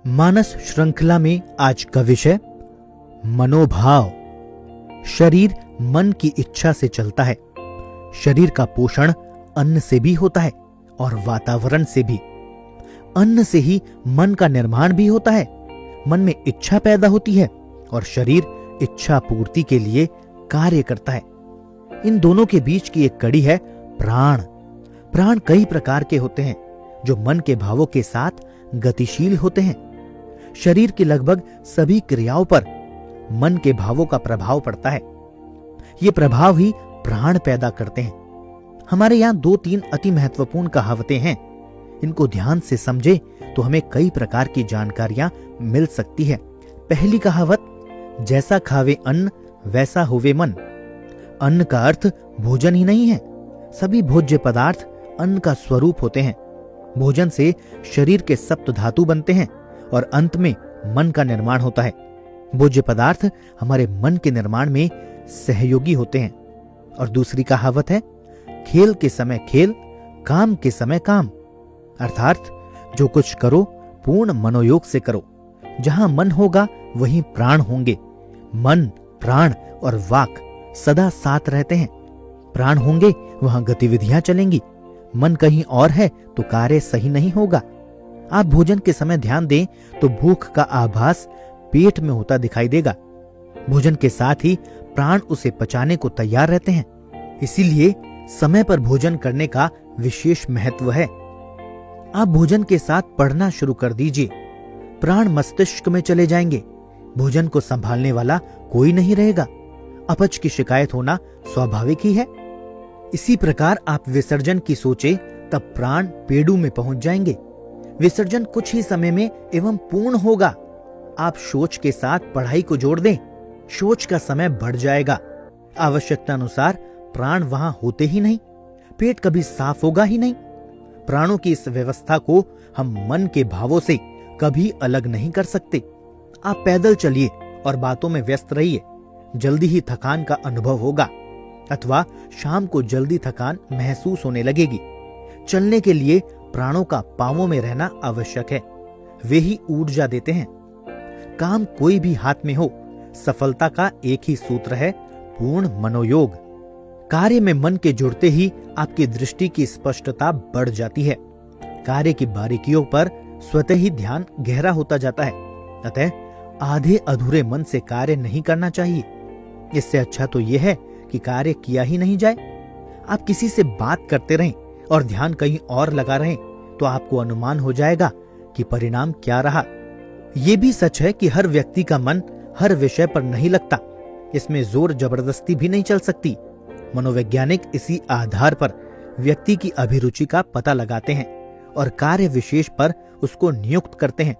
मानस श्रृंखला में आज का विषय मनोभाव। शरीर मन की इच्छा से चलता है। शरीर का पोषण अन्न से भी होता है और वातावरण से भी। अन्न से ही मन का निर्माण भी होता है। मन में इच्छा पैदा होती है और शरीर इच्छा पूर्ति के लिए कार्य करता है। इन दोनों के बीच की एक कड़ी है प्राण। प्राण कई प्रकार के होते हैं जो मन के भावों के साथ गतिशील होते हैं। शरीर की लगभग सभी क्रियाओं पर मन के भावों का प्रभाव पड़ता है। ये प्रभाव ही प्राण पैदा करते हैं। हमारे यहां 2-3 अति महत्वपूर्ण कहावतें हैं। इनको ध्यान से समझे तो हमें कई प्रकार की जानकारियां मिल सकती है। पहली कहावत, जैसा खावे अन्न वैसा होवे मन। अन्न का अर्थ भोजन ही नहीं है। सभी भोज्य पदार्थ अन्न का स्वरूप होते हैं। भोजन से शरीर के सप्त धातु बनते हैं और अंत में मन का निर्माण होता है। भोज्य पदार्थ हमारे मन के निर्माण में सहयोगी होते हैं। और दूसरी कहावत है, खेल के समय खेल, काम के समय काम। अर्थात जो कुछ करो पूर्ण मनोयोग से करो। जहां मन होगा वहीं प्राण होंगे। मन, प्राण और वाक सदा साथ रहते हैं। प्राण होंगे वहां गतिविधियां चलेंगी। मन कहीं और है तो कार्य सही नहीं होगा। आप भोजन के समय ध्यान दें तो भूख का आभास पेट में होता दिखाई देगा। भोजन के साथ ही प्राण उसे पचाने को तैयार रहते हैं। इसीलिए समय पर भोजन करने का विशेष महत्व है। आप भोजन के साथ पढ़ना शुरू कर दीजिए। प्राण मस्तिष्क में चले जाएंगे। भोजन को संभालने वाला कोई नहीं रहेगा। अपच की शिकायत होना स्वाभाविक ही है। इसी प्रकार आप विसर्जन की सोचे तब प्राण पेड़ू में पहुंच जाएंगे। विसर्जन कुछ ही समय में एवं पूर्ण होगा। आप सोच के साथ पढ़ाई को जोड़ दें, सोच का समय बढ़ जाएगा। आवश्यकता अनुसार प्राण वहां होते ही नहीं। पेट कभी साफ होगा ही नहीं। प्राणों की इस व्यवस्था को हम मन के भावों से कभी अलग नहीं कर सकते। आप पैदल चलिए और बातों में व्यस्त रहिए, जल्दी ही थकान का अनुभव होगा अथवा शाम को जल्दी थकान महसूस होने लगेगी। चलने के लिए प्राणों का पांवों में रहना आवश्यक है। वे ही ऊर्जा देते हैं। काम कोई भी हाथ में हो, सफलता का एक ही सूत्र है, पूर्ण मनोयोग। कार्य में मन के जुड़ते ही आपकी दृष्टि की स्पष्टता बढ़ जाती है। कार्य की बारीकियों पर स्वतः ही ध्यान गहरा होता जाता है। अतः आधे अधूरे मन से कार्य नहीं करना चाहिए। इससे अच्छा तो यह है कि कार्य किया ही नहीं जाए। आप किसी से बात करते रहें और ध्यान कहीं और लगा रहें तो आपको अनुमान हो जाएगा कि परिणाम क्या रहा। यह भी सच है कि हर व्यक्ति का मन हर विषय पर नहीं लगता। इसमें जोर जबरदस्ती भी नहीं चल सकती। मनोवैज्ञानिक इसी आधार पर व्यक्ति की अभिरुचि का पता लगाते हैं और कार्य विशेष पर उसको नियुक्त करते हैं।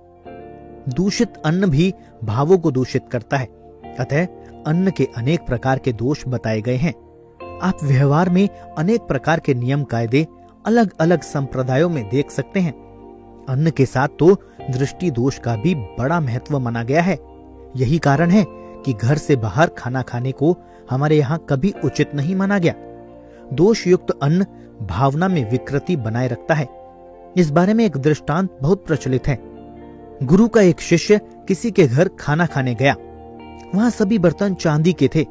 दूषित अन्न भी भावों को दूषित करता है। अतः अन्न के अनेक प्रकार के दोष बताए गए हैं। आप व्यवहार में अनेक प्रकार के नियम कायदे अलग अलग संप्रदायों में देख सकते हैं। अन्न के साथ तो दृष्टि दोष का भी बड़ा महत्व माना गया है। यही कारण है कि घर से बाहर खाना खाने को हमारे यहाँ कभी उचित नहीं माना गया। दोष युक्त अन्न भावना में विकृति बनाए रखता है। इस बारे में एक दृष्टांत बहुत प्रचलित है। गुरु का एक शिष्य किसी के घर खाना खाने गया। वहां सभी बर्तन चांदी के थे।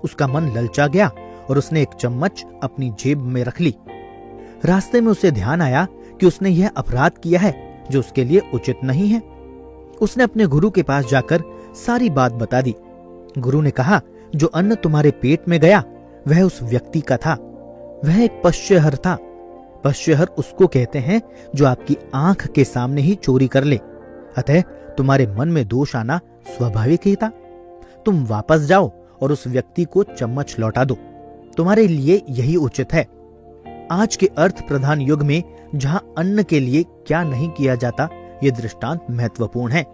उसका मन ललचा गया और उसने एक चम्मच अपनी जेब में रख ली। रास्ते में उसे ध्यान आया कि उसने यह अपराध किया है जो उसके लिए उचित नहीं है। उसने अपने गुरु के पास जाकर सारी बात बता दी। गुरु ने कहा, जो अन्न तुम्हारे पेट में गया वह उस व्यक्ति का था। वह एक पश्यहर था। पश्यहर उसको कहते हैं जो आपकी आंख के सामने ही चोरी कर ले। अतः तुम्हारे मन में दोष आना स्वाभाविक ही था। तुम वापस जाओ और उस व्यक्ति को चम्मच लौटा दो। तुम्हारे लिए यही उचित है। आज के अर्थ प्रधान युग में जहां अन्न के लिए क्या नहीं किया जाता, ये दृष्टांत महत्वपूर्ण है।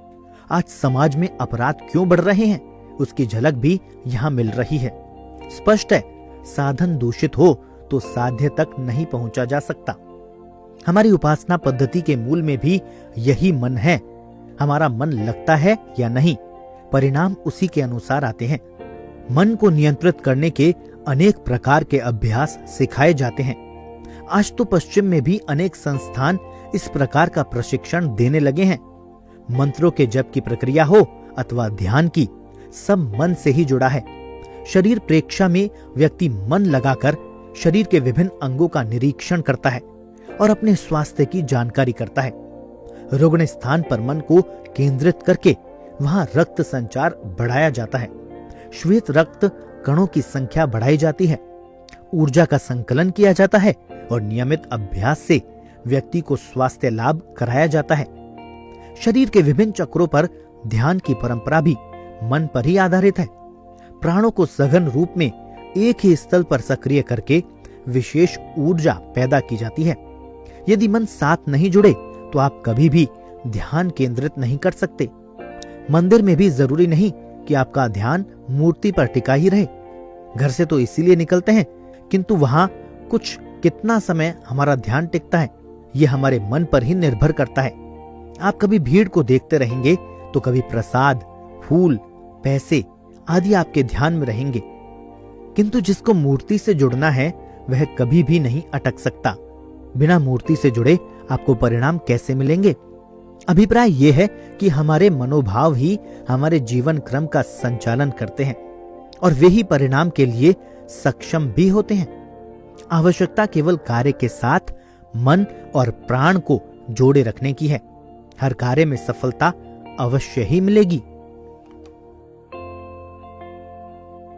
आज समाज में अपराध क्यों बढ़ रहे हैं, उसकी झलक भी यहाँ मिल रही है। स्पष्ट है, साधन दूषित हो तो साध्य तक नहीं पहुंचा जा सकता। हमारी उपासना पद्धति के मूल में भी यही मन है। हमारा मन लगता है या नहीं, परिणाम उसी के अनुसार आते हैं। मन को नियंत्रित करने के अनेक प्रकार के अभ्यास सिखाए जाते हैं। आज तो पश्चिम में भी अनेक संस्थान इस प्रकार का प्रशिक्षण देने लगे हैं। मंत्रों के जप की प्रक्रिया हो अथवा ध्यान की, सब मन से ही जुड़ा है। शरीर प्रेक्षा में व्यक्ति मन लगाकर शरीर के विभिन्न अंगों का निरीक्षण करता है और अपने स्वास्थ्य की जानकारी करता है। रुग्ण स्थान पर मन को केंद्रित करके वहां रक्त संचार बढ़ाया जाता है, श्वेत रक्त कणों की संख्या बढ़ाई जाती है, ऊर्जा का संकलन किया जाता है और नियमित अभ्यास से व्यक्ति को स्वास्थ्य लाभ कराया जाता है। शरीर के विभिन्न चक्रों पर ध्यान की परंपरा भी मन पर ही आधारित है। प्राणों को सघन रूप में एक ही स्थल पर सक्रिय करके विशेष ऊर्जा पैदा की जाती है। यदि मन साथ नहीं जुड़े तो आप कभी भी ध्यान केंद्रित नहीं कर सकते। मंदिर में भी जरूरी नहीं कि आपका ध्यान मूर्ति पर टिका ही रहे। घर से तो इसीलिए निकलते हैं, किंतु वहां कितना समय हमारा ध्यान टिकता है, यह हमारे मन पर ही निर्भर करता है। आप कभी भीड़ को देखते रहेंगे तो कभी प्रसाद, फूल, पैसे आदि आपके ध्यान में रहेंगे, किंतु जिसको मूर्ति से जुड़ना है वह कभी भी नहीं अटक सकता। बिना मूर्ति से जुड़े आपको परिणाम कैसे मिलेंगे? अभिप्राय यह है कि हमारे मनोभाव ही हमारे जीवन क्रम का संचालन करते हैं और वे ही परिणाम के लिए सक्षम भी होते हैं। आवश्यकता केवल कार्य के साथ मन और प्राण को जोड़े रखने की है। हर कार्य में सफलता अवश्य ही मिलेगी।